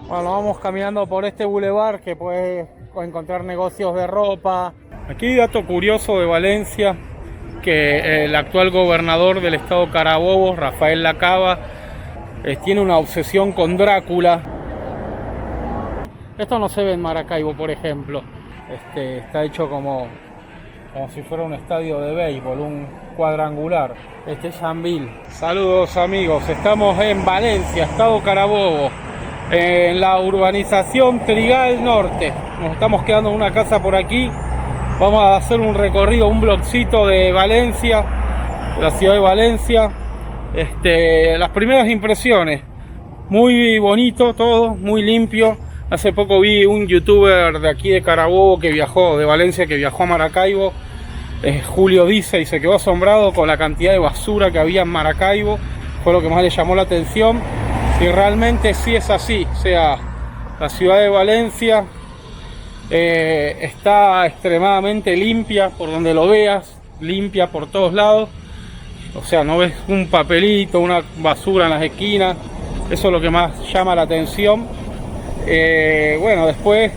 Bueno, vamos caminando por este bulevar que puedes encontrar negocios de ropa. Aquí dato curioso de Valencia, que el actual gobernador del estado Carabobo, Rafael Lacaba, tiene una obsesión con Drácula. Esto no se ve en Maracaibo, por ejemplo. Está hecho como si fuera un estadio de béisbol, un cuadrangular. Este es Sambil. Saludos amigos, estamos en Valencia, estado Carabobo, en la urbanización Trigal Norte. Nos estamos quedando en una casa por aquí. Vamos a hacer un recorrido, un blogcito de Valencia, de la ciudad de Valencia. Las primeras impresiones, muy bonito todo, muy limpio. Hace poco vi un youtuber de aquí de Carabobo que viajó, de Valencia, que viajó a Maracaibo. Julio dice y se quedó asombrado con la cantidad de basura que había en Maracaibo. Fue lo que más le llamó la atención. Y realmente sí es así. O sea, la ciudad de Valencia está extremadamente limpia por donde lo veas. Limpia por todos lados. O sea, no ves un papelito, una basura en las esquinas. Eso es lo que más llama la atención. Bueno, después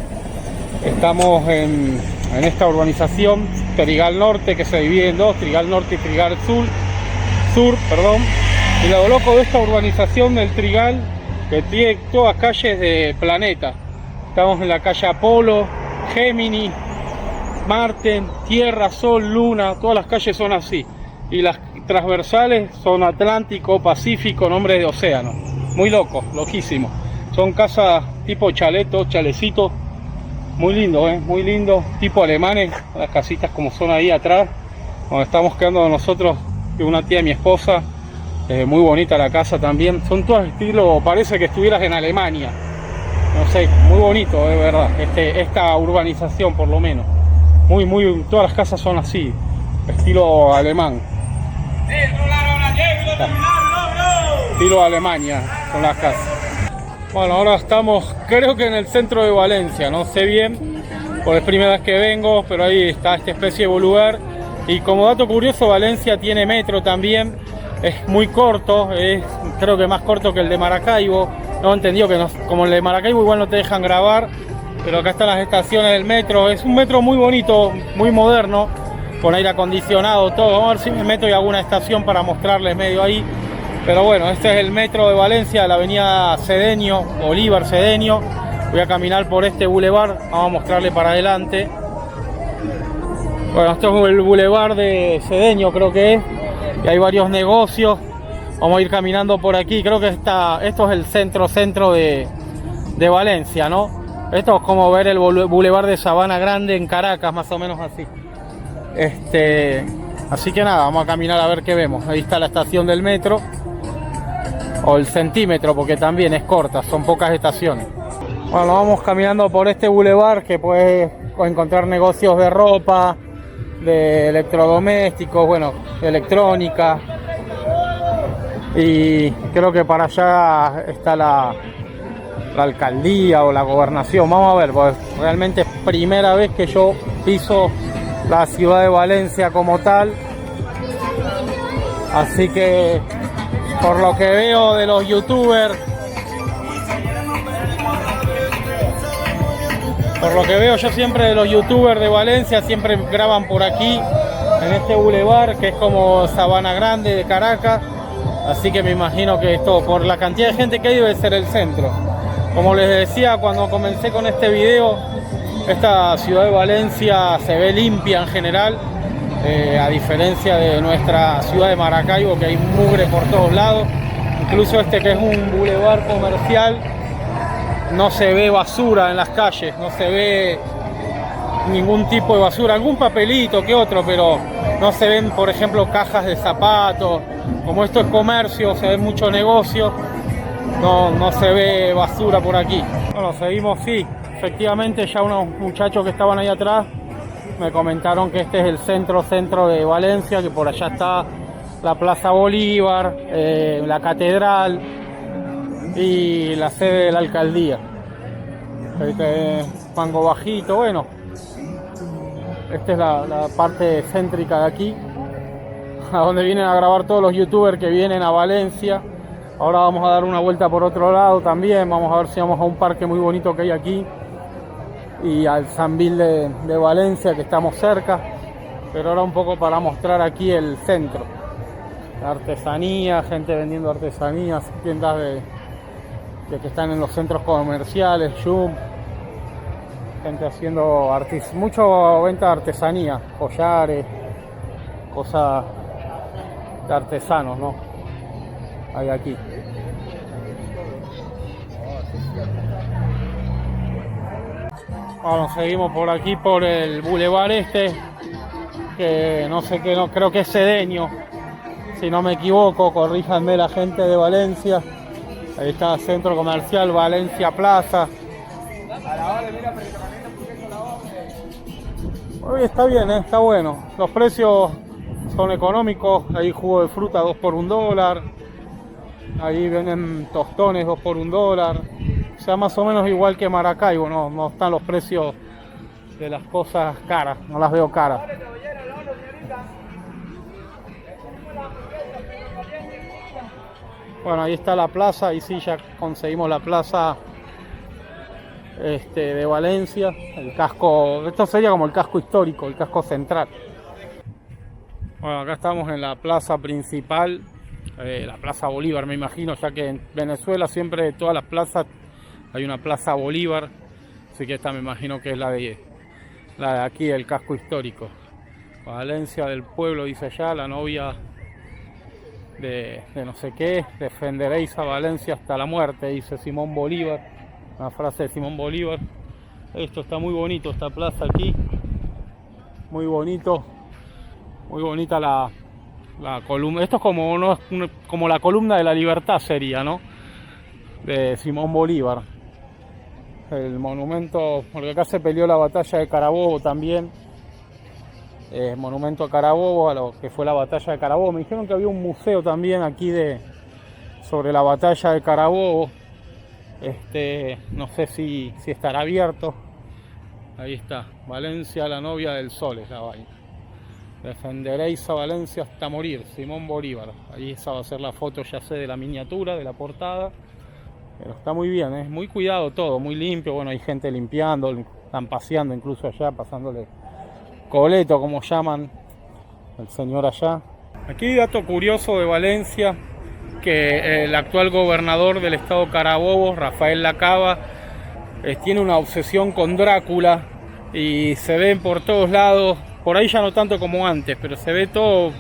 estamos en esta urbanización Trigal Norte, que se divide en dos, Trigal Norte y Trigal Sur, perdón. Y lo loco de esta urbanización del Trigal, que tiene todas calles de planeta. Estamos en la calle Apolo, Géminis, Marte, Tierra, Sol, Luna, todas las calles son así. Y las transversales son Atlántico, Pacífico, nombres de océano. Muy loco, loquísimo. Son casas tipo chalecitos, muy lindo, muy lindo, tipo alemanes, las casitas como son ahí atrás, donde estamos quedando nosotros y una tía de mi esposa. Muy bonita la casa también, son todas estilo, parece que estuvieras en Alemania, no sé, muy bonito, de verdad, esta urbanización por lo menos, muy, todas las casas son así, estilo alemán, estilo Alemania son las casas. Bueno, ahora estamos, creo que en el centro de Valencia, no sé bien, porque es primera vez que vengo, pero ahí está esta especie de bulevar. Y como dato curioso, Valencia tiene metro también, es muy corto, creo que más corto que el de Maracaibo. No he entendido que como el de Maracaibo igual no te dejan grabar, pero acá están las estaciones del metro. Es un metro muy bonito, muy moderno, con aire acondicionado, todo. Vamos a ver si me meto y hago una estación para mostrarles medio ahí. Pero bueno, este es el metro de Valencia, la avenida Cedeño, Bolívar Cedeño. Voy a caminar por este bulevar, vamos a mostrarle para adelante. Bueno, este es el bulevar de Cedeño, creo que es. Y hay varios negocios. Vamos a ir caminando por aquí. Creo que esto es el centro de Valencia, ¿no? Esto es como ver el bulevar de Sabana Grande en Caracas, más o menos así. Así que nada, vamos a caminar a ver qué vemos. Ahí está la estación del metro. O el centímetro, porque también es corta, son pocas estaciones. Bueno, vamos caminando por este bulevar que puedes encontrar negocios de ropa, de electrodomésticos, bueno, de electrónica. Y creo que para allá está la alcaldía o la gobernación. Vamos a ver, pues realmente es primera vez que yo piso la ciudad de Valencia como tal. Así que por lo que veo de los youtubers, por lo que veo yo siempre de los youtubers de Valencia, siempre graban por aquí, en este bulevar que es como Sabana Grande de Caracas. Así que me imagino que esto, por la cantidad de gente que hay, debe ser el centro. Como les decía cuando comencé con este video, esta ciudad de Valencia se ve limpia en general. A diferencia de nuestra ciudad de Maracaibo, que hay mugre por todos lados. Incluso que es un bulevar comercial, no se ve basura en las calles, no se ve ningún tipo de basura, algún papelito que otro, pero no se ven, por ejemplo, cajas de zapatos. Como esto es comercio, se ve mucho negocio, no se ve basura por aquí. Bueno, seguimos, sí, efectivamente ya unos muchachos que estaban ahí atrás me comentaron que este es el centro de Valencia, que por allá está la Plaza Bolívar, la Catedral y la sede de la alcaldía. Este es Mango Bajito, bueno. Esta es la parte céntrica de aquí, a donde vienen a grabar todos los youtubers que vienen a Valencia. Ahora vamos a dar una vuelta por otro lado también. Vamos a ver si vamos a un parque muy bonito que hay aquí. Y al Sambil de Valencia, que estamos cerca. Pero ahora un poco para mostrar aquí el centro. La artesanía, gente vendiendo artesanías, tiendas de que están en los centros comerciales, Jump. Gente haciendo mucho venta de artesanía, collares, cosas de artesanos, ¿no? Hay aquí. Bueno, seguimos por aquí por el bulevar que no sé qué, no, creo que es Cedeño, si no me equivoco, corríjanme la gente de Valencia. Ahí está el centro comercial Valencia Plaza. Hoy está bien, está bueno. Los precios son económicos. Ahí jugo de fruta 2 por $1. Ahí venden tostones 2 por $1. O sea, más o menos igual que Maracaibo. No están los precios de las cosas caras. No las veo caras. Bueno, ahí está la plaza. Ahí sí ya conseguimos la plaza de Valencia, el casco, esto sería como el casco histórico, el casco central. Bueno, acá estamos en la plaza principal, la Plaza Bolívar, me imagino, ya que en Venezuela siempre de todas las plazas hay una Plaza Bolívar, así que esta me imagino que es la de aquí, el casco histórico. Valencia del pueblo, dice allá, la novia de no sé qué, defenderéis a Valencia hasta la muerte, dice Simón Bolívar. Una frase de Simón Bolívar. Esto está muy bonito, esta plaza aquí. Muy bonito. Muy bonita la columna. Esto es como la columna de la libertad sería, ¿no? De Simón Bolívar. El monumento, porque acá se peleó la batalla de Carabobo también. Monumento a Carabobo, a lo que fue la batalla de Carabobo. Me dijeron que había un museo también aquí sobre la batalla de Carabobo. No sé si estará abierto. Ahí está, Valencia, la novia del sol es la vaina. Defenderéis a Valencia hasta morir, Simón Bolívar. Ahí esa va a ser la foto, ya sé, de la miniatura, de la portada. Pero está muy bien, muy cuidado todo, muy limpio. Bueno, hay gente limpiando, están paseando incluso allá, pasándole coleto, como llaman el señor allá. Aquí dato curioso de Valencia, que el actual gobernador del estado Carabobo, Rafael Lacaba, tiene una obsesión con Drácula y se ven por todos lados, por ahí ya no tanto como antes, pero se ve todo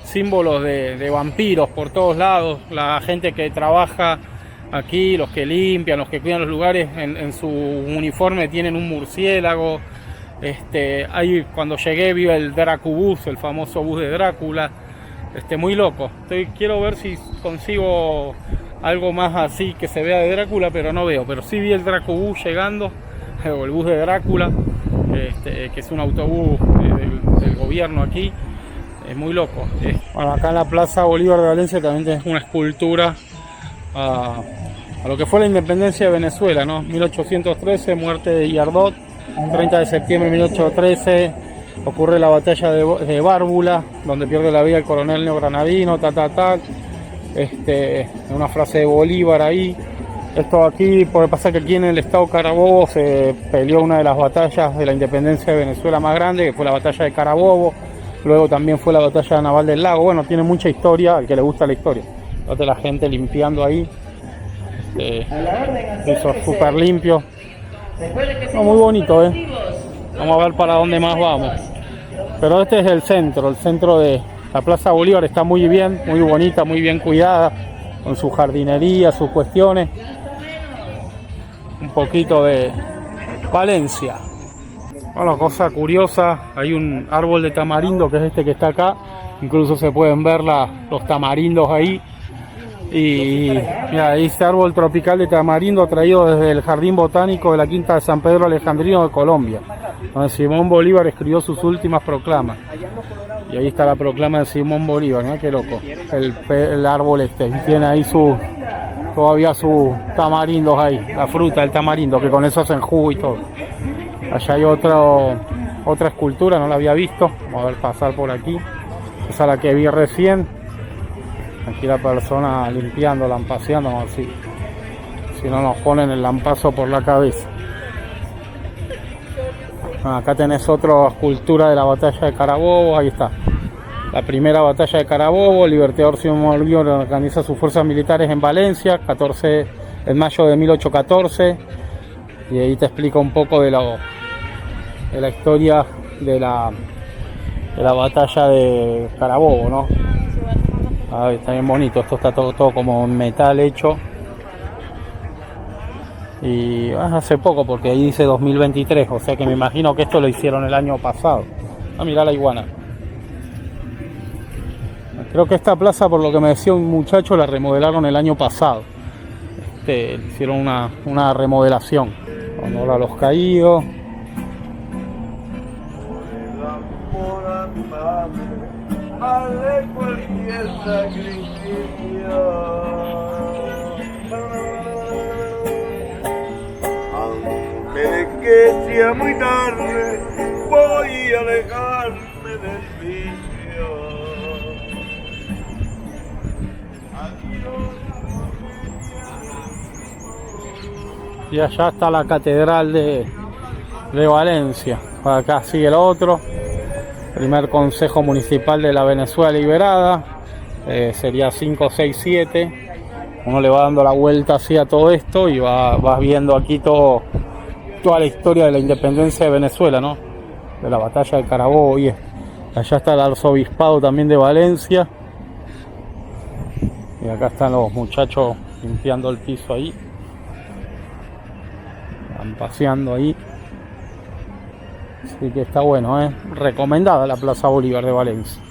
símbolos de vampiros por todos lados. La gente que trabaja aquí, los que limpian, los que cuidan los lugares, en su uniforme tienen un murciélago. Ahí cuando llegué vi el Dracubus, el famoso bus de Drácula. Muy loco. Quiero ver si consigo algo más así que se vea de Drácula, pero no veo. Pero sí vi el Dracubus llegando, o el bus de Drácula, que es un autobús del gobierno aquí. Es muy loco. Bueno, acá en la Plaza Bolívar de Valencia también tenés una escultura a lo que fue la independencia de Venezuela, ¿no? 1813, muerte de Guillardó. 30 de septiembre de 1813. Ocurre la batalla de Bárbula, donde pierde la vida el coronel neogranadino, una frase de Bolívar ahí. Esto aquí, porque pasa que aquí en el estado Carabobo se peleó una de las batallas de la independencia de Venezuela más grande, que fue la batalla de Carabobo. Luego también fue la batalla naval del lago. Bueno, tiene mucha historia, al que le gusta la historia. Fíjate la gente limpiando ahí. Eso es súper limpio. No, muy bonito, Vamos a ver para dónde más vamos. Pero este es el centro de la Plaza Bolívar. Está muy bien, muy bonita, muy bien cuidada, con su jardinería, sus cuestiones. Un poquito de Valencia. Bueno, cosa curiosa, hay un árbol de tamarindo que es este que está acá. Incluso se pueden ver los tamarindos ahí. Y mira, este árbol tropical de tamarindo traído desde el Jardín Botánico de la Quinta de San Pedro Alejandrino de Colombia, donde Simón Bolívar escribió sus últimas proclamas. Y ahí está la proclama de Simón Bolívar, ¿no? Qué loco, el árbol y tiene ahí todavía sus tamarindos ahí, la fruta del tamarindo, que con eso hacen jugo y todo. Allá hay otra escultura, no la había visto. Vamos a ver, pasar por aquí. Esa es la que vi recién. Aquí la persona limpiando, lampaseando, no, si no nos ponen el lampazo por la cabeza. Acá tenés otra escultura de la batalla de Carabobo, ahí está. La primera batalla de Carabobo, el libertador Simón Bolívar organiza sus fuerzas militares en Valencia, 14 de mayo de 1814. Y ahí te explica un poco de la historia de la batalla de Carabobo, ¿no? Ahí está bien bonito, esto está todo como metal hecho. Y hace poco, porque ahí dice 2023, o sea que me imagino que esto lo hicieron el año pasado. Mirá la iguana. Creo que esta plaza, por lo que me decía un muchacho, la remodelaron el año pasado. Hicieron una remodelación. Honor a los caídos. Vale cualquier sacrificio. Aunque que sea muy tarde, voy a alejarme del vicio. Y allá está la catedral de Valencia. Acá sigue el otro. Primer consejo municipal de la Venezuela liberada. Sería 5, 6, 7. Uno le va dando la vuelta así a todo esto y vas viendo aquí toda la historia de la independencia de Venezuela, ¿no? De la batalla de Carabobo. Y allá está el arzobispado también de Valencia. Y acá están los muchachos limpiando el piso ahí. Van paseando ahí. Así que está bueno, recomendada la Plaza Bolívar de Valencia.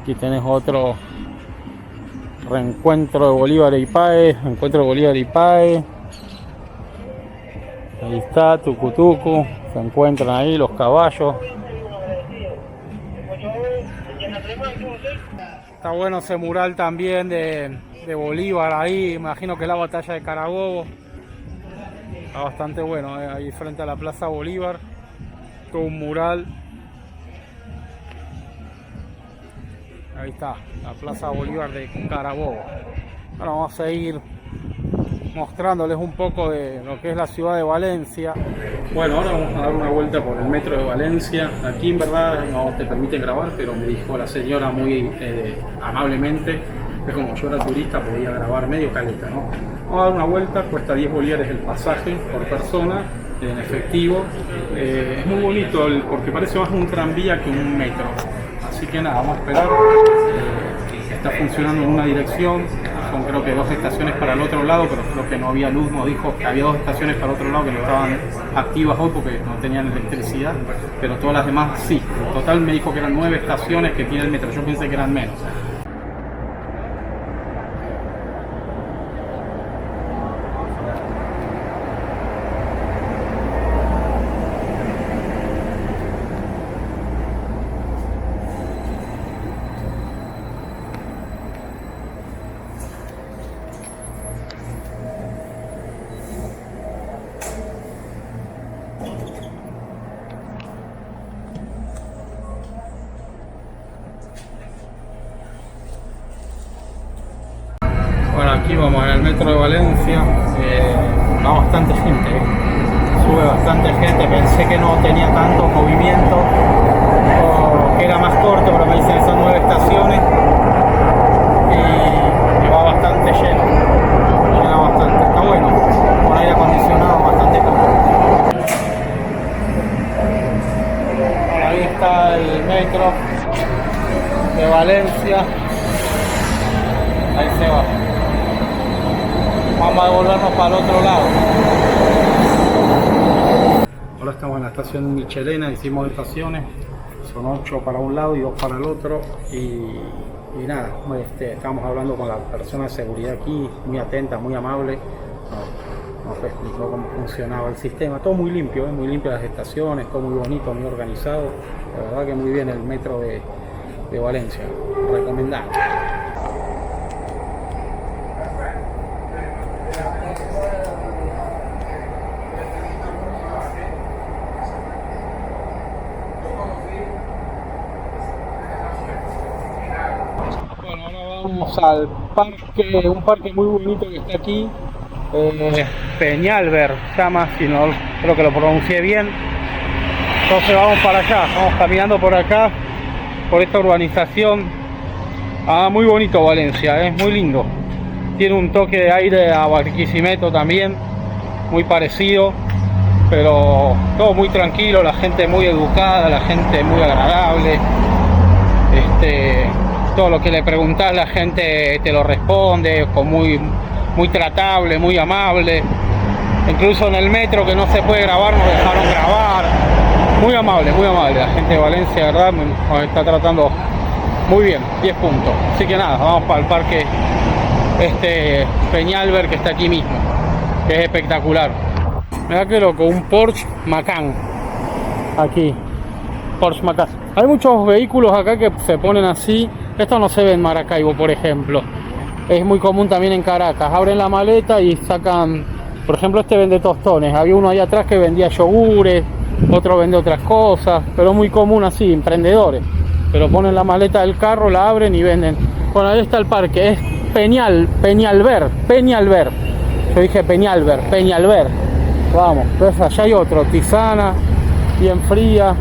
Aquí tenés otro reencuentro de Bolívar y Páez. Encuentro de Bolívar y Páez. Ahí está, tucutucu. Se encuentran ahí los caballos. Está bueno ese mural también de Bolívar ahí. Imagino que es la batalla de Carabobo. Está bastante bueno, ahí frente a la Plaza Bolívar. Todo un mural. Ahí está, la Plaza Bolívar de Carabobo. Ahora vamos a seguir mostrándoles un poco de lo que es la ciudad de Valencia. Bueno, ahora vamos a dar una vuelta por el metro de Valencia. Aquí en verdad no te permite grabar, pero me dijo la señora muy amablemente que como yo era turista podía grabar medio caleta, ¿no? Vamos a dar una vuelta, cuesta 10 bolívares el pasaje por persona, en efectivo. Es muy bonito porque parece más un tranvía que un metro. Así que nada, vamos a esperar. Está funcionando en una dirección, son creo que 2 estaciones para el otro lado, pero creo que no había luz, nos dijo que había 2 estaciones para el otro lado que no estaban activas hoy porque no tenían electricidad, pero todas las demás sí. En total me dijo que eran 9 estaciones que tiene el metro, yo pensé que eran menos. Bueno, aquí vamos en el metro de Valencia, va bastante gente, sube bastante gente, pensé que no tenía tanto movimiento, o que era más corto, pero me dicen que son 9 estaciones y va bastante lleno, llena bastante, está bueno, con aire acondicionado bastante cómodo. Ahí está el metro de Valencia, ahí se va. Vamos a devolvernos para el otro lado. Ahora estamos en la estación Michelena, hicimos estaciones, son 8 para un lado y 2 para el otro. Y nada, estamos hablando con la persona de seguridad aquí, muy atenta, muy amable. Nos explicó cómo funcionaba el sistema, todo muy limpio, muy limpio las estaciones, todo muy bonito, muy organizado. La verdad que muy bien el metro de Valencia, recomendado. vamos al parque, un parque muy bonito que está aquí, Peñalver se llama, si no creo que lo pronuncié bien. Entonces vamos para allá, vamos caminando por acá, por esta urbanización. Muy bonito Valencia, es muy lindo. Tiene un toque de aire a Barquisimeto también, muy parecido, pero todo muy tranquilo, la gente muy educada, la gente muy agradable. Todo lo que le preguntás la gente te lo responde, con muy tratable, muy amable. Incluso en el metro, que no se puede grabar, nos dejaron grabar. Muy amable, la gente de Valencia, ¿verdad? Nos está tratando muy bien, 10 puntos. Así que nada, vamos para el parque Peñalver, que está aquí mismo, que es espectacular. Mirá que loco, un Porsche Macan aquí, Porsche Macan. Hay muchos vehículos acá que se ponen así. Esto no se ve en Maracaibo, por ejemplo. Es muy común también en Caracas. Abren la maleta y sacan, por ejemplo, este vende tostones. Había uno ahí atrás que vendía yogures, otro vende otras cosas, pero es muy común así, emprendedores. Pero ponen la maleta del carro, la abren y venden. Bueno, ahí está el parque, es Peñalver. Yo dije Peñalver. Vamos, entonces allá hay otro, tisana, bien fría.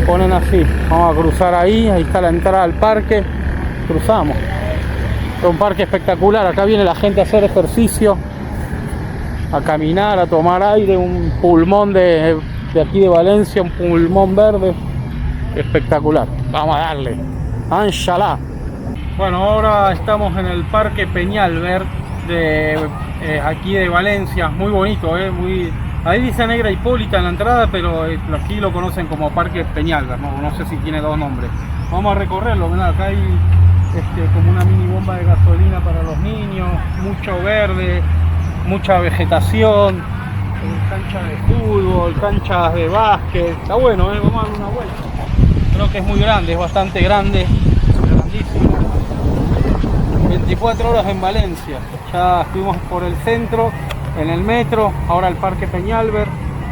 Ponen así, vamos a cruzar ahí está la entrada al parque, cruzamos. Es un parque espectacular, acá viene la gente a hacer ejercicio, a caminar, a tomar aire, un pulmón de aquí de Valencia, un pulmón verde, espectacular. Vamos a darle, ¡Anshalá! Bueno, ahora estamos en el parque Peñalver de aquí de Valencia, muy bonito, muy... Ahí dice Negra Hipólita en la entrada, pero aquí lo conocen como Parque Peñalver, no sé si tiene dos nombres. Vamos a recorrerlo, mirá, acá hay como una mini bomba de gasolina para los niños, mucho verde, mucha vegetación, cancha de fútbol, canchas de básquet, está bueno, vamos a dar una vuelta. Creo que es muy grande, es bastante grande, grandísimo. 24 horas en Valencia, ya estuvimos por el centro, en el metro, ahora el Parque Peñalver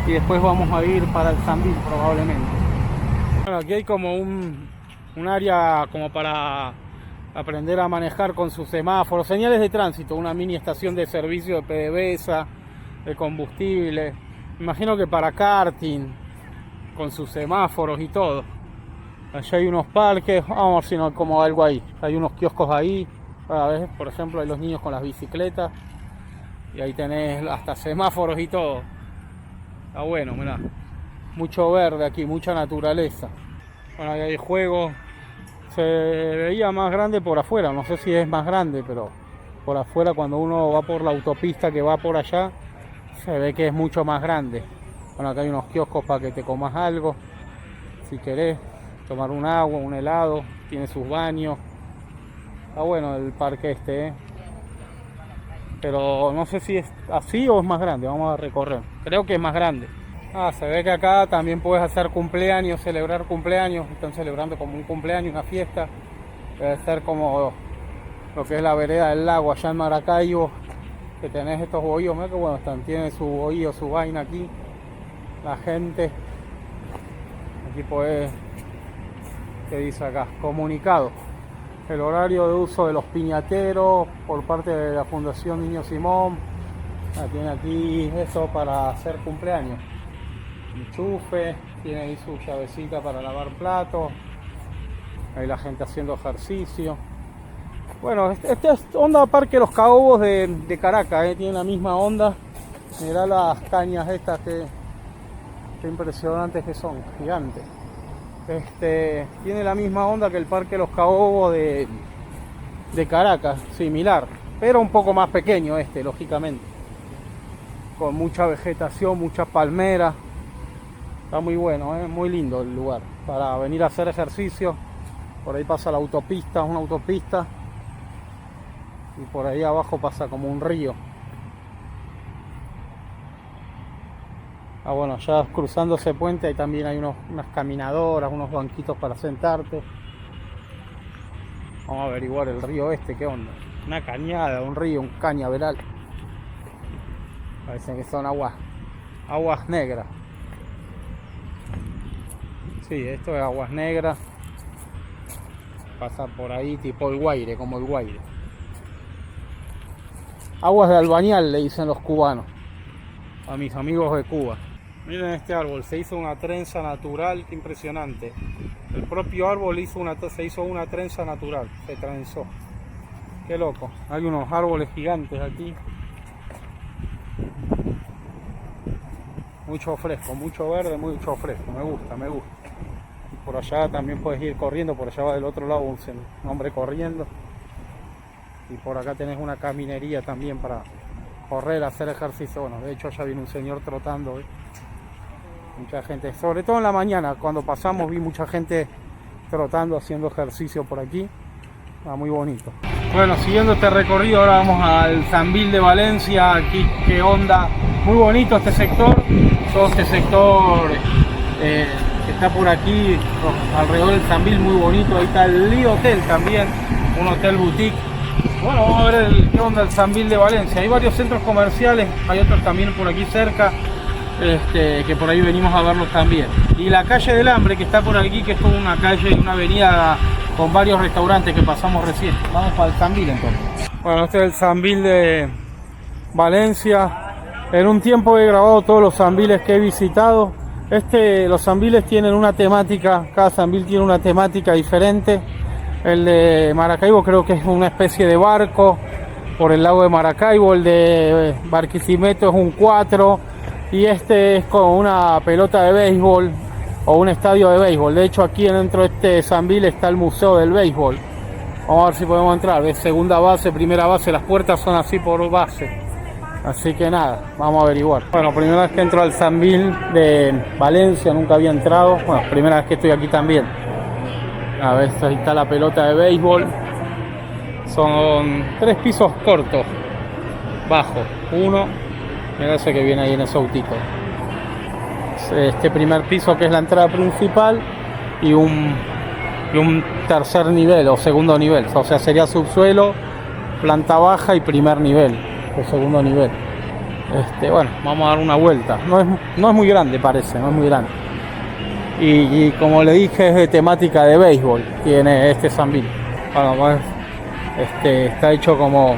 y después vamos a ir para el Sambil probablemente. Bueno, aquí hay como un área como para aprender a manejar con sus semáforos, señales de tránsito, una mini estación de servicio de PDVSA, de combustible, imagino que para karting, con sus semáforos y todo. Allá hay unos parques, vamos a ver si no como algo ahí, hay unos kioscos ahí, a ver, por ejemplo hay los niños con las bicicletas. Y ahí tenés hasta semáforos y todo. Está bueno, mirá. Mucho verde aquí, mucha naturaleza. Bueno, ahí hay juegos. Se veía más grande por afuera. No sé si es más grande, pero por afuera cuando uno va por la autopista que va por allá, se ve que es mucho más grande. Bueno, acá hay unos kioscos para que te comas algo. Si querés tomar un agua, un helado. Tiene sus baños. Está bueno el parque pero no sé si es así o es más grande, vamos a recorrer. Creo que es más grande. Se ve que acá también puedes hacer cumpleaños, celebrar cumpleaños. Están celebrando como un cumpleaños, una fiesta. Debe ser como lo que es la vereda del lago allá en Maracaibo, que tenés estos bohíos, mira que bueno están, tienen su bohío, su vaina aquí. La gente, aquí podés, ¿qué dice acá? Comunicado. El horario de uso de los piñateros por parte de la Fundación Niño Simón. Tiene aquí eso para hacer cumpleaños. Enchufe, tiene ahí su llavecita para lavar platos. Ahí la gente haciendo ejercicio. Bueno, este es onda Parque Los Caobos de Caracas, tiene la misma onda. Mirá las cañas estas que impresionantes que son, gigantes. Tiene la misma onda que el Parque Los Caobos de Caracas, similar, pero un poco más pequeño lógicamente, con mucha vegetación, muchas palmeras. Está muy bueno, muy lindo el lugar para venir a hacer ejercicio. Por ahí pasa la autopista, una autopista, y por ahí abajo pasa como un río. Bueno, ya cruzando ese puente ahí también hay unas caminadoras, unos banquitos para sentarte. Vamos a averiguar el río qué onda. Una cañada, un río, un cañaveral. Parecen que son aguas negras. Sí, esto es aguas negras. pasa por ahí tipo el Guaire, como el Guaire. Aguas de Albañal le dicen los cubanos a mis amigos de Cuba. Miren este árbol, se hizo una trenza natural, qué impresionante. El propio árbol se hizo una trenza natural, se trenzó. Qué loco. Hay unos árboles gigantes aquí. Mucho fresco, mucho verde, mucho fresco. Me gusta, me gusta. Y por allá también puedes ir corriendo, por allá va del otro lado un hombre corriendo. Y por acá tenés una caminería también para correr, hacer ejercicio. Bueno, de hecho allá viene un señor trotando. Mucha gente, sobre todo en la mañana, cuando pasamos vi mucha gente trotando, haciendo ejercicio por aquí. Muy bonito. Bueno, siguiendo este recorrido, ahora vamos al Sambil de Valencia. Aquí, qué onda, muy bonito este sector. Todo este sector que está por aquí, alrededor del Sambil, muy bonito. Ahí está el Lee Hotel también, un hotel boutique. Bueno, vamos a ver qué onda el Sambil de Valencia. Hay varios centros comerciales, hay otros también por aquí cerca. Que por ahí venimos a verlos también. Y la calle del Hambre que está por aquí, que es como una calle, una avenida con varios restaurantes que pasamos recién. Vamos para el Sambil entonces. Bueno, este es el Sambil de Valencia. En un tiempo he grabado todos los Sambiles que he visitado. Los Sambiles tienen una temática, cada Sambil tiene una temática diferente. El de Maracaibo creo que es una especie de barco por el lago de Maracaibo. El de Barquisimeto es un 4. Y este es con una pelota de béisbol o un estadio de béisbol. De hecho, aquí dentro de este Sambil está el Museo del Béisbol. Vamos a ver si podemos entrar. Es segunda base, primera base. Las puertas son así por base. Así que nada, vamos a averiguar. Bueno, primera vez que entro al Sambil de Valencia. Nunca había entrado. Bueno, primera vez que estoy aquí también. A ver, ahí está la pelota de béisbol. Son 3 pisos cortos. Bajo. 1. Mira ese que viene ahí en ese autito. Este primer piso que es la entrada principal y un tercer nivel o segundo nivel. O sea, sería subsuelo, planta baja y primer nivel o segundo nivel. Bueno, vamos a dar una vuelta. No es muy grande, parece, no es muy grande. Y como le dije, es de temática de béisbol. Tiene este Sambil. Bueno, pues, está hecho como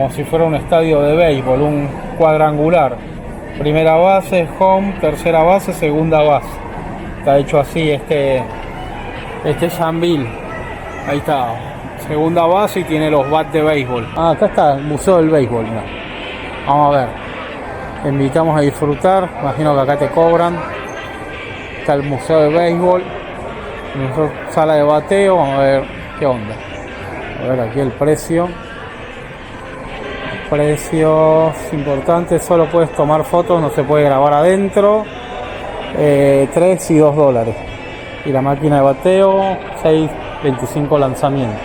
si fuera un estadio de béisbol, un cuadrangular. Primera base, home, tercera base, segunda base. Está hecho así este Sambil. Ahí está, segunda base y tiene los bats de béisbol. Acá está el Museo del Béisbol. Mira. Vamos a ver. Te invitamos a disfrutar. Imagino que acá te cobran. Está el Museo de Béisbol. Sala de bateo. Vamos a ver qué onda. A ver aquí el precio. Precios importantes, solo puedes tomar fotos, no se puede grabar adentro. 3 y $2. Y la máquina de bateo, 6.25 lanzamientos.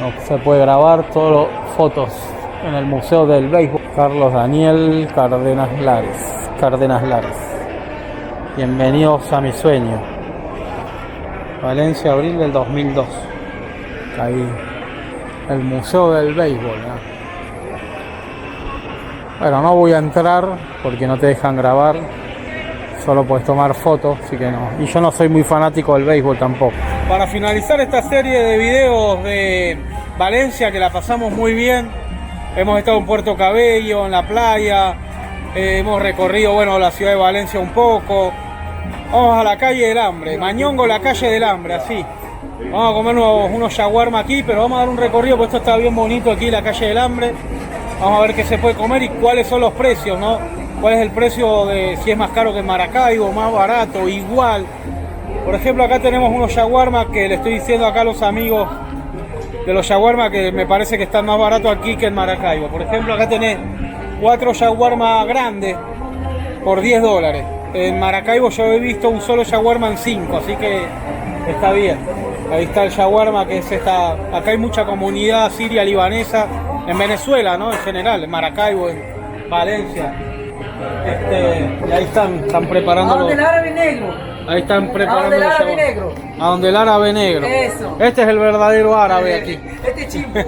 No se puede grabar, todo fotos en el Museo del Béisbol. Carlos Daniel Cárdenas Lares. Bienvenidos a mi sueño. Valencia, abril del 2002. Ahí, el Museo del Béisbol, ¿no? Bueno, no voy a entrar porque no te dejan grabar, solo puedes tomar fotos, así que no. Y yo no soy muy fanático del béisbol tampoco. Para finalizar esta serie de videos de Valencia, que la pasamos muy bien, hemos estado en Puerto Cabello, en la playa, hemos recorrido, bueno, la ciudad de Valencia un poco. Vamos a la calle del Hambre, Mañongo, la calle del Hambre, así. Vamos a comer unos shawarma aquí, pero vamos a dar un recorrido, porque esto está bien bonito aquí, la calle del Hambre. Vamos a ver qué se puede comer y cuáles son los precios, ¿no? Cuál es el precio de si es más caro que en Maracaibo, más barato, igual. Por ejemplo, acá tenemos unos shawarma que le estoy diciendo acá a los amigos de los shawarma que me parece que están más baratos aquí que en Maracaibo. Por ejemplo, acá tenés 4 shawarma grandes por $10. En Maracaibo yo he visto un solo shawarma en 5, así que está bien. Ahí está el shawarma, que es esta. Acá hay mucha comunidad siria libanesa. En Venezuela, ¿no? En general, en Maracaibo, en Valencia. Y ahí están preparando. A donde el árabe negro. Ahí están preparando. A donde el árabe negro. A donde el árabe negro. Eso. Este es el verdadero árabe aquí. Este chimbo.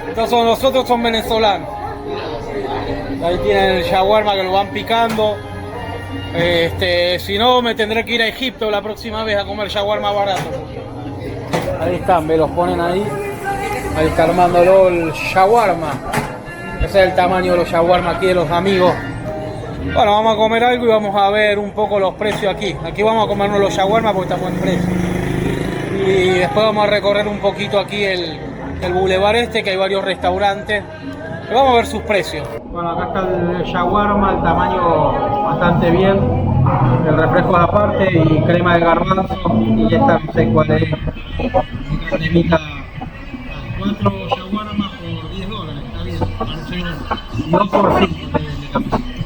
Entonces nosotros son venezolanos. Ahí tienen el shawarma que lo van picando. Si no, me tendré que ir a Egipto la próxima vez a comer shawarma barato. Ahí están, ve, los ponen ahí. Ahí está armándolo el shawarma. Ese es el tamaño de los shawarma aquí de los amigos. Bueno, vamos a comer algo y vamos a ver un poco los precios aquí. Aquí vamos a comernos los shawarma porque estamos en precio. Y después vamos a recorrer un poquito aquí el bulevar este, que hay varios restaurantes. Y vamos a ver sus precios. Bueno, acá está el shawarma, el tamaño bastante bien. El refresco aparte y crema de garbanzo. Y esta no sé cuál es. Cremita. 4 shawarma por $10, está bien. Parece bien. 2 por 5 de café.